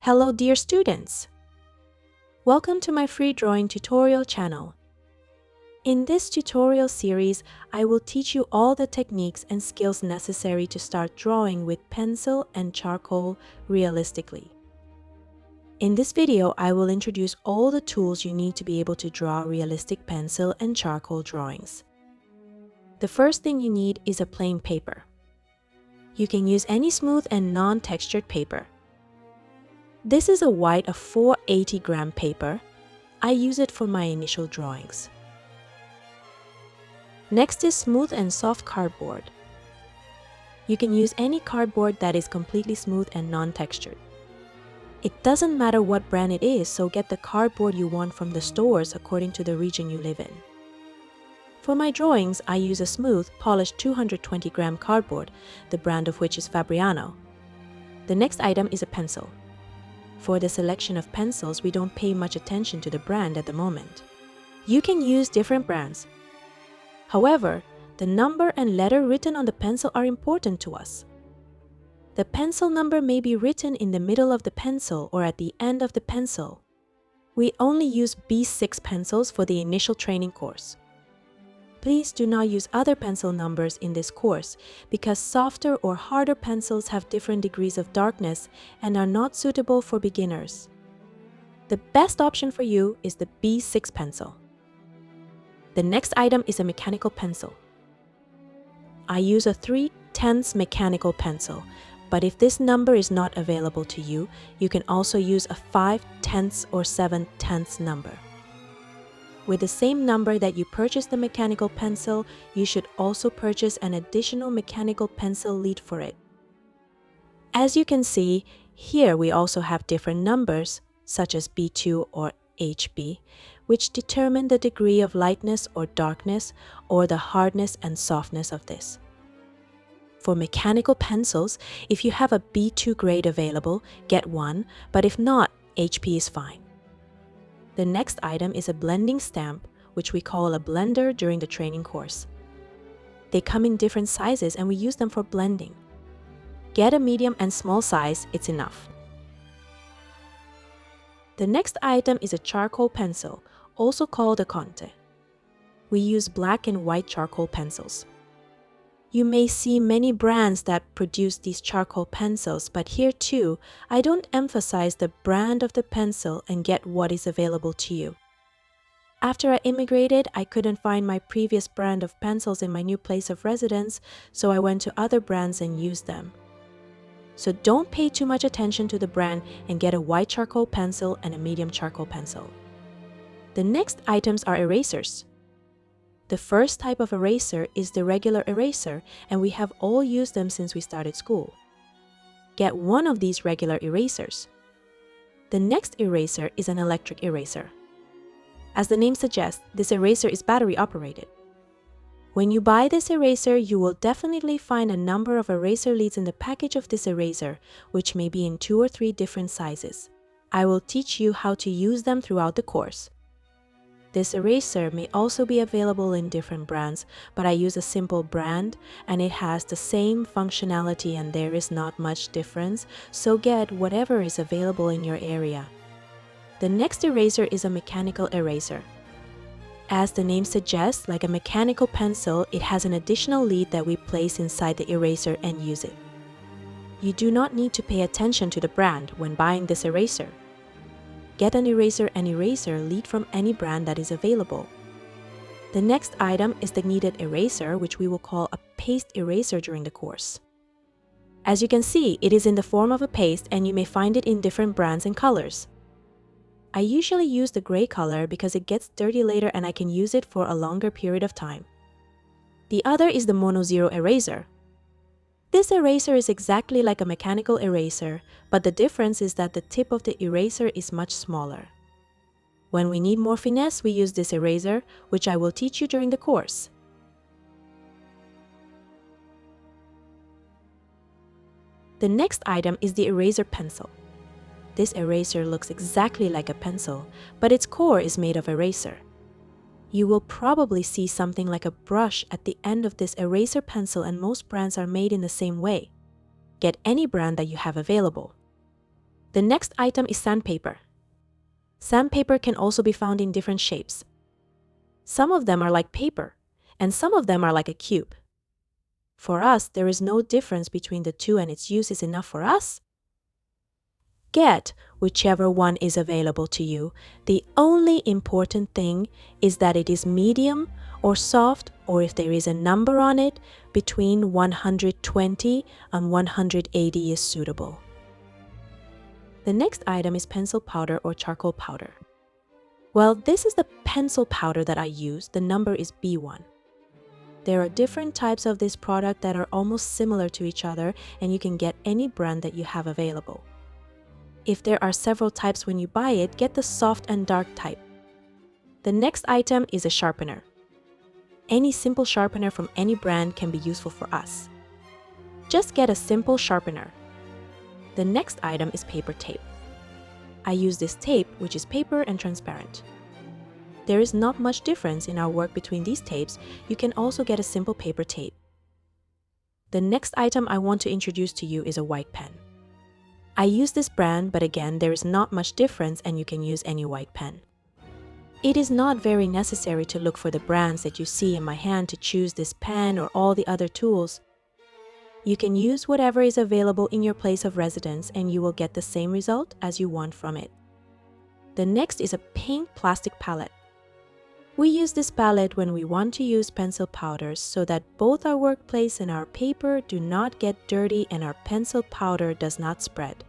Hello dear students! Welcome to my free drawing tutorial channel. In this tutorial series, I will teach you all the techniques and skills necessary to start drawing with pencil and charcoal realistically. In this video, I will introduce all the tools you need to be able to draw realistic pencil and charcoal drawings. The first thing you need is a plain paper. You can use any smooth and non-textured paper. This is a white of 480 gram paper. I use it for my initial drawings. Next is smooth and soft cardboard. You can use any cardboard that is completely smooth and non-textured. It doesn't matter what brand it is, so get the cardboard you want from the stores according to the region you live in. For my drawings, I use a smooth, polished 220 gram cardboard, the brand of which is Fabriano. The next item is a pencil. For the selection of pencils, we don't pay much attention to the brand at the moment. You can use different brands. However, the number and letter written on the pencil are important to us. The pencil number may be written in the middle of the pencil or at the end of the pencil. We only use B6 pencils for the initial training course. Please do not use other pencil numbers in this course because softer or harder pencils have different degrees of darkness and are not suitable for beginners. The best option for you is the B6 pencil. The next item is a mechanical pencil. I use a 3/10 mechanical pencil, but if this number is not available to you, you can also use a 5/10 or 7/10 number. With the same number that you purchase the mechanical pencil, you should also purchase an additional mechanical pencil lead for it. As you can see, here we also have different numbers, such as B2 or HB, which determine the degree of lightness or darkness or the hardness and softness of this. For mechanical pencils, if you have a B2 grade available, get one, but if not, HP is fine. The next item is a blending stamp, which we call a blender during the training course. They come in different sizes and we use them for blending. Get a medium and small size, it's enough. The next item is a charcoal pencil, also called a conte. We use black and white charcoal pencils. You may see many brands that produce these charcoal pencils, but here too, I don't emphasize the brand of the pencil and get what is available to you. After I immigrated, I couldn't find my previous brand of pencils in my new place of residence, so I went to other brands and used them. So don't pay too much attention to the brand and get a white charcoal pencil and a medium charcoal pencil. The next items are erasers. The first type of eraser is the regular eraser, and we have all used them since we started school. Get one of these regular erasers. The next eraser is an electric eraser. As the name suggests, this eraser is battery operated. When you buy this eraser, you will definitely find a number of eraser leads in the package of this eraser, which may be in 2 or 3 different sizes. I will teach you how to use them throughout the course. This eraser may also be available in different brands, but I use a simple brand and it has the same functionality and there is not much difference, so get whatever is available in your area. The next eraser is a mechanical eraser. As the name suggests, like a mechanical pencil, it has an additional lead that we place inside the eraser and use it. You do not need to pay attention to the brand when buying this eraser. Get an eraser and eraser lead from any brand that is available. The next item is the kneaded eraser, which we will call a paste eraser during the course. As you can see, it is in the form of a paste and you may find it in different brands and colors. I usually use the gray color because it gets dirty later and I can use it for a longer period of time. The other is the Mono Zero eraser. This eraser is exactly like a mechanical eraser, but the difference is that the tip of the eraser is much smaller. When we need more finesse, we use this eraser, which I will teach you during the course. The next item is the eraser pencil. This eraser looks exactly like a pencil, but its core is made of eraser. You will probably see something like a brush at the end of this eraser pencil, and most brands are made in the same way. Get any brand that you have available. The next item is sandpaper. Sandpaper can also be found in different shapes. Some of them are like paper, and some of them are like a cube. For us, there is no difference between the two and its use is enough for us. Get whichever one is available to you. The only important thing is that it is medium or soft, or if there is a number on it, between 120 and 180 is suitable. The next item is pencil powder or charcoal powder. Well, this is the pencil powder that I use. The number is B1. There are different types of this product that are almost similar to each other, and you can get any brand that you have available. If there are several types when you buy it, get the soft and dark type. The next item is a sharpener. Any simple sharpener from any brand can be useful for us. Just get a simple sharpener. The next item is paper tape. I use this tape, which is paper and transparent. There is not much difference in our work between these tapes. You can also get a simple paper tape. The next item I want to introduce to you is a white pen. I use this brand, but again, there is not much difference and you can use any white pen. It is not very necessary to look for the brands that you see in my hand to choose this pen or all the other tools. You can use whatever is available in your place of residence and you will get the same result as you want from it. The next is a pink plastic palette. We use this palette when we want to use pencil powders so that both our workplace and our paper do not get dirty and our pencil powder does not spread.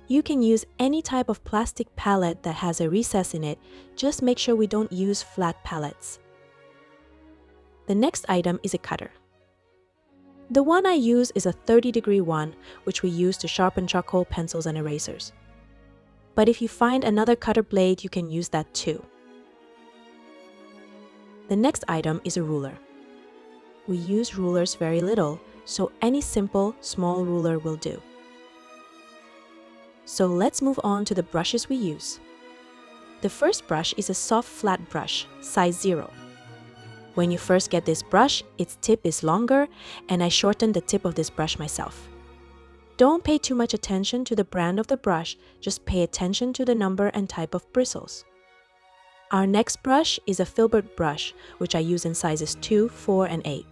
You can use any type of plastic palette that has a recess in it, just make sure we don't use flat palettes. The next item is a cutter. The one I use is a 30-degree one, which we use to sharpen charcoal pencils and erasers. But if you find another cutter blade, you can use that too. The next item is a ruler. We use rulers very little, so any simple, small ruler will do. So let's move on to the brushes we use. The first brush is a soft flat brush, size 0. When you first get this brush, its tip is longer, and I shortened the tip of this brush myself. Don't pay too much attention to the brand of the brush, just pay attention to the number and type of bristles. Our next brush is a filbert brush, which I use in sizes 2, 4, and 8.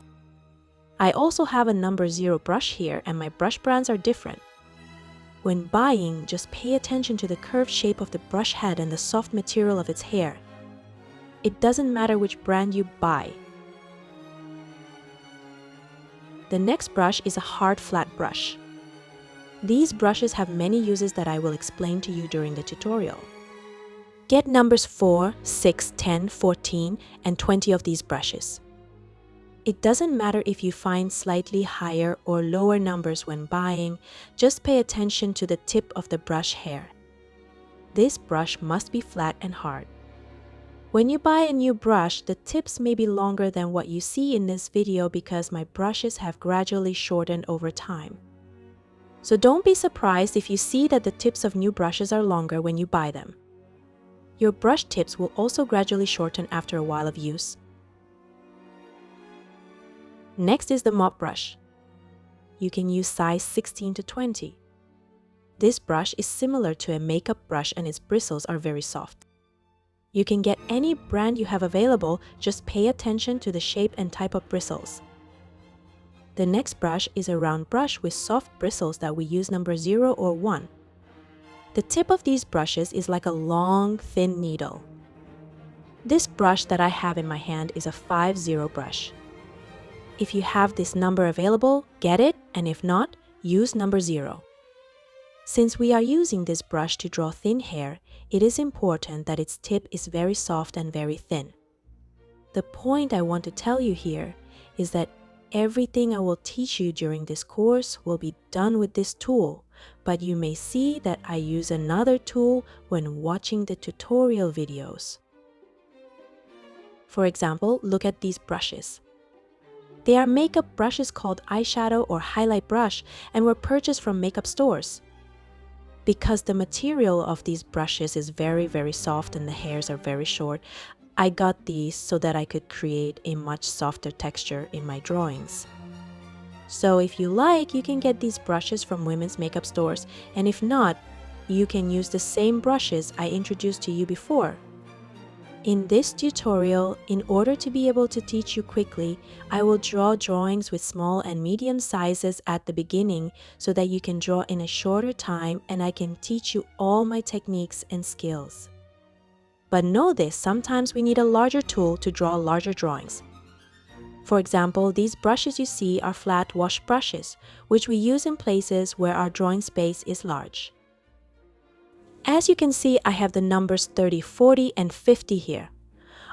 I also have a number 0 brush here, and my brush brands are different. When buying, just pay attention to the curved shape of the brush head and the soft material of its hair. It doesn't matter which brand you buy. The next brush is a hard flat brush. These brushes have many uses that I will explain to you during the tutorial. Get numbers 4, 6, 10, 14, and 20 of these brushes. It doesn't matter if you find slightly higher or lower numbers when buying, just pay attention to the tip of the brush hair. This brush must be flat and hard. When you buy a new brush, the tips may be longer than what you see in this video because my brushes have gradually shortened over time. So don't be surprised if you see that the tips of new brushes are longer when you buy them. Your brush tips will also gradually shorten after a while of use. Next is the mop brush. You can use size 16 to 20. This brush is similar to a makeup brush and its bristles are very soft. You can get any brand you have available, just pay attention to the shape and type of bristles. The next brush is a round brush with soft bristles that we use number 0 or 1. The tip of these brushes is like a long, thin needle. This brush that I have in my hand is a 5-0 brush. If you have this number available, get it, and if not, use number 0. Since we are using this brush to draw thin hair, it is important that its tip is very soft and very thin. The point I want to tell you here is that everything I will teach you during this course will be done with this tool, but you may see that I use another tool when watching the tutorial videos. For example, look at these brushes. They are makeup brushes called eyeshadow or highlight brush and were purchased from makeup stores. Because the material of these brushes is very, very soft and the hairs are very short, I got these so that I could create a much softer texture in my drawings. So if you like, you can get these brushes from women's makeup stores, and if not, you can use the same brushes I introduced to you before. In this tutorial, in order to be able to teach you quickly, I will draw drawings with small and medium sizes at the beginning so that you can draw in a shorter time and I can teach you all my techniques and skills. But know this, sometimes we need a larger tool to draw larger drawings. For example, these brushes you see are flat wash brushes, which we use in places where our drawing space is large. As you can see, I have the numbers 30, 40, and 50 here.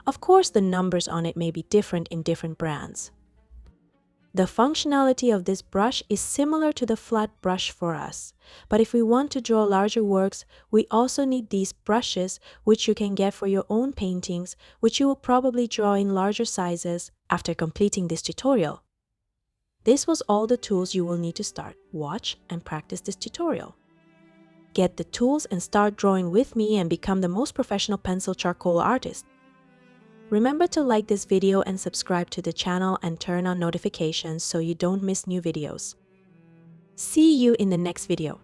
Of course, the numbers on it may be different in different brands. The functionality of this brush is similar to the flat brush for us, but if we want to draw larger works, we also need these brushes, which you can get for your own paintings, which you will probably draw in larger sizes after completing this tutorial. This was all the tools you will need to start. Watch and practice this tutorial. Get the tools and start drawing with me and become the most professional pencil charcoal artist. Remember to like this video and subscribe to the channel and turn on notifications so you don't miss new videos. See you in the next video.